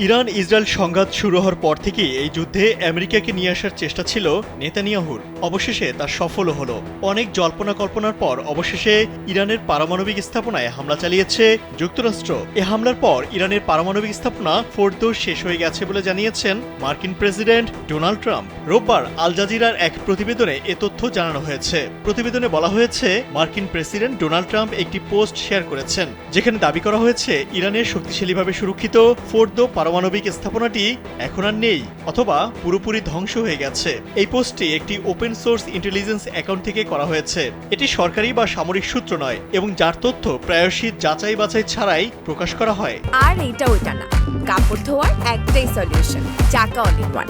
Iran Israel সংঘাত শুরু হওয়ার পর থেকেই এই যুদ্ধে আমেরিকাকে নিয়ে আসার চেষ্টা ছিল নেতানিয়াহুর। অবশেষে তা সফলও হলো। অনেক জল্পনা কল্পনার পর অবশেষে ইরানের পারমাণবিক স্থাপনায় হামলা চালিয়েছে যুক্তরাষ্ট্র। এ হামলার পর ইরানের পারমাণবিক স্থাপনা ফোর্দোস শেষ হয়ে গেছে বলে জানিয়েছেন মার্কিন প্রেসিডেন্ট ডোনাল্ড ট্রাম্প। রোববার আল জাজিরার এক প্রতিবেদনে এ তথ্য জানানো হয়েছে। প্রতিবেদনে বলা হয়েছে, মার্কিন প্রেসিডেন্ট ডোনাল্ড ট্রাম্প একটি পোস্ট শেয়ার করেছেন, যেখানে দাবি করা হয়েছে ইরানের শক্তিশালীভাবে সুরক্ষিত ফোর্দো পারমাণবিক স্থাপনাটি এখন আর নেই অথবা পুরোপুরি ধ্বংস হয়ে গেছে। এই পোস্টটি একটি ওপেন সোর্স ইন্টেলিজেন্স অ্যাকাউন্ট থেকে করা হয়েছে। এটি সরকারি বা সামরিক সূত্র নয় এবং যার তথ্য প্রায়শই যাচাই বাছাই ছাড়াই প্রকাশ করা হয়। আর এটা ওইটা না, কাপড় ধোয়ার একটাই সলিউশন, চাকা অল ইন ওয়ান।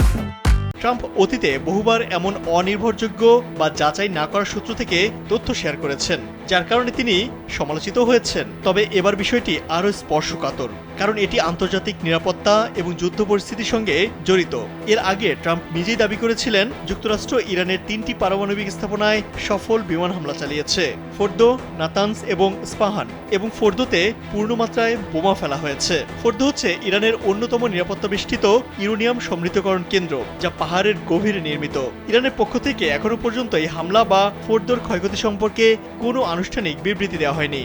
ট্রাম্প অতীতে বহুবার এমন অনির্ভরযোগ্য বা যাচাই না করার সূত্র থেকে তথ্য শেয়ার করেছেন, যার কারণে তিনি সমালোচিত হয়েছেন। তবে এবার বিষয়টি আরও স্পর্শকাতর, কারণ এটি আন্তর্জাতিক নিরাপত্তা এবং যুদ্ধ পরিস্থিতির সঙ্গে জড়িত। এর আগে ট্রাম্প নিজেই দাবি করেছিলেন যুক্তরাষ্ট্র ইরানের 3টি পারমাণবিক স্থাপনায় সফল বিমান হামলা চালিয়েছে, ফোর্দো, নাতানস এবং স্পাহান, এবং ফোর্দোতে পূর্ণমাত্রায় বোমা ফেলা হয়েছে। ফোর্দো হচ্ছে ইরানের অন্যতম নিরাপত্তা বেষ্টিত ইউরেনিয়াম সমৃদ্ধকরণ কেন্দ্র, যা পাহাড়ের গভীরে নির্মিত। ইরানের পক্ষ থেকে এখনো পর্যন্ত এই হামলা বা ফোর্দোর ক্ষয়ক্ষতি সম্পর্কে কোনো আনুষ্ঠানিক বিবৃতি দেওয়া হয়নি।